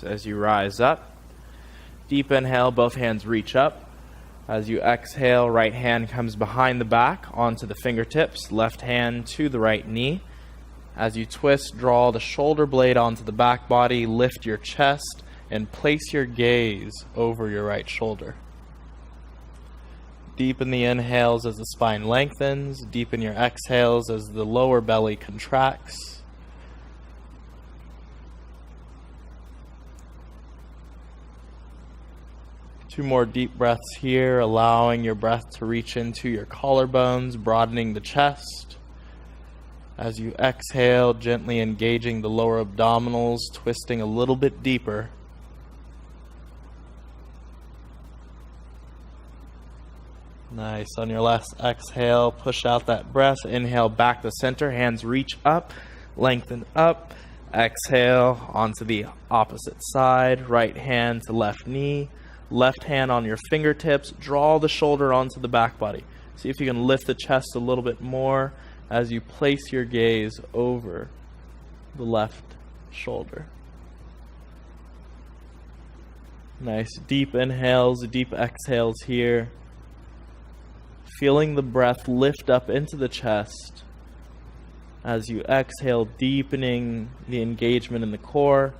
as you rise up. Deep inhale, both hands reach up. As you exhale, right hand comes behind the back onto the fingertips, left hand to the right knee. As you twist, draw the shoulder blade onto the back body, lift your chest, and place your gaze over your right shoulder. Deepen the inhales as the spine lengthens. Deepen your exhales as the lower belly contracts. Two more deep breaths here, allowing your breath to reach into your collarbones, broadening the chest. As you exhale, gently engaging the lower abdominals, twisting a little bit deeper. Nice. On your last exhale, push out that breath. Inhale back to center. Hands reach up, lengthen up. Exhale onto the opposite side. Right hand to left knee. Left hand on your fingertips. Draw the shoulder onto the back body. See if you can lift the chest a little bit more as you place your gaze over the left shoulder. Nice. Deep inhales, deep exhales here. Feeling the breath lift up into the chest. As you exhale, deepening the engagement in the core.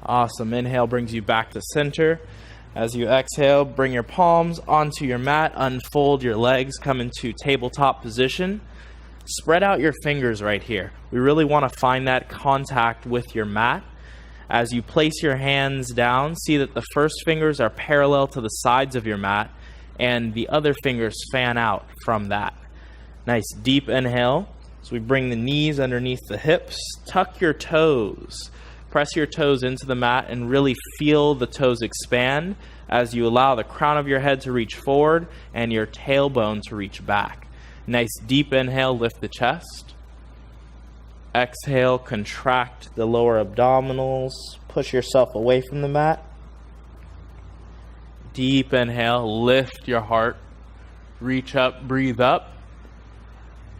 Awesome. Inhale brings you back to center. As you exhale, bring your palms onto your mat. Unfold your legs. Come into tabletop position. Spread out your fingers right here. We really want to find that contact with your mat. As you place your hands down, see that the first fingers are parallel to the sides of your mat and the other fingers fan out from that. Nice deep inhale. So we bring the knees underneath the hips. Tuck your toes. Press your toes into the mat and really feel the toes expand as you allow the crown of your head to reach forward and your tailbone to reach back. Nice deep inhale, lift the chest. Exhale, contract the lower abdominals. Push yourself away from the mat. Deep inhale, lift your heart. Reach up, breathe up.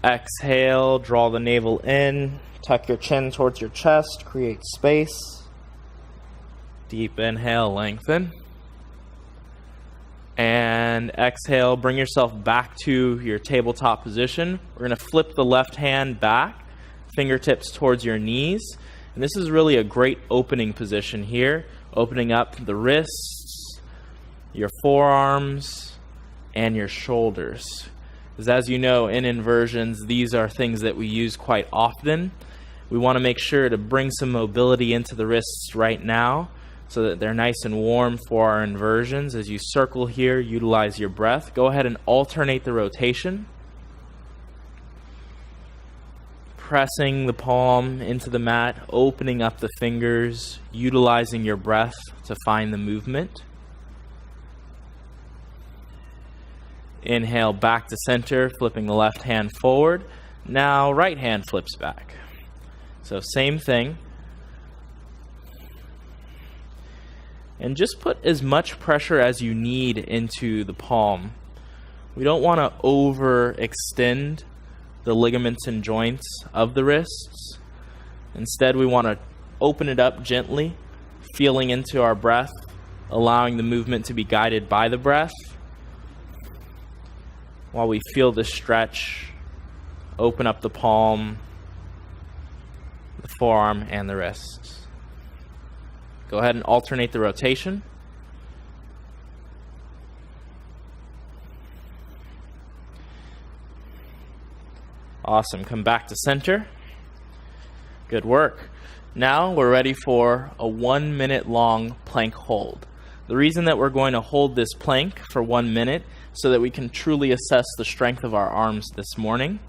Exhale, draw the navel in. Tuck your chin towards your chest, create space. Deep inhale, lengthen. And exhale, bring yourself back to your tabletop position. We're going to flip the left hand back, fingertips towards your knees. And this is really a great opening position here, opening up the wrists, your forearms, and your shoulders. Because as you know, in inversions, these are things that we use quite often. We want to make sure to bring some mobility into the wrists right now so that they're nice and warm for our inversions. As you circle here, utilize your breath. Go ahead and alternate the rotation. Pressing the palm into the mat, opening up the fingers, utilizing your breath to find the movement. Inhale back to center, flipping the left hand forward. Now right hand flips back. So same thing. And just put as much pressure as you need into the palm. We don't want to overextend the ligaments and joints of the wrists. Instead, we want to open it up gently, feeling into our breath, allowing the movement to be guided by the breath. While we feel the stretch, open up the palm, the forearm, and the wrists. Go ahead and alternate the rotation. Awesome. Come back to center. Good work. Now we're ready for a 1 minute long plank hold. The reason that we're going to hold this plank for 1 minute so that we can truly assess the strength of our arms this morning.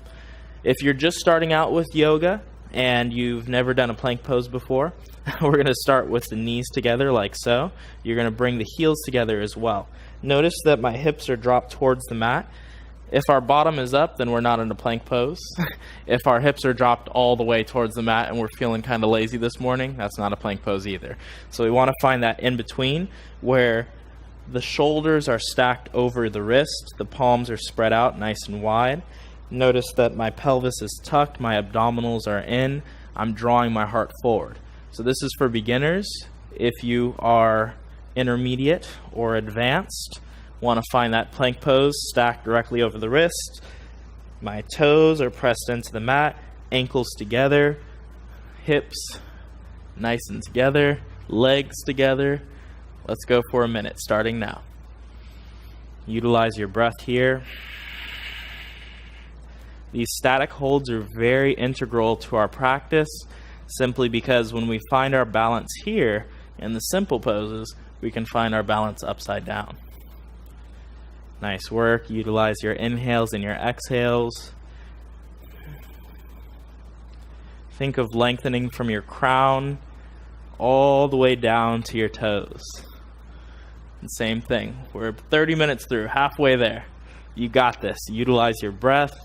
If you're just starting out with yoga and you've never done a plank pose before, we're going to start with the knees together like so. You're going to bring the heels together as well. Notice that my hips are dropped towards the mat. If our bottom is up, then we're not in a plank pose. If our hips are dropped all the way towards the mat and we're feeling kind of lazy this morning, that's not a plank pose either. So we want to find that in between where The shoulders are stacked over the wrist. The palms are spread out nice and wide. Notice that my pelvis is tucked, my abdominals are in. I'm drawing my heart forward. So this is for beginners. If you are intermediate or advanced, want to find that plank pose stacked directly over the wrist. My toes are pressed into the mat, ankles together, hips nice and together, legs together. Let's go for a minute, starting now. Utilize your breath here. These static holds are very integral to our practice, simply because when we find our balance here in the simple poses, we can find our balance upside down. Nice work. Utilize your inhales and your exhales. Think of lengthening from your crown all the way down to your toes. And same thing. We're 30 minutes through, halfway there. You got this. Utilize your breath.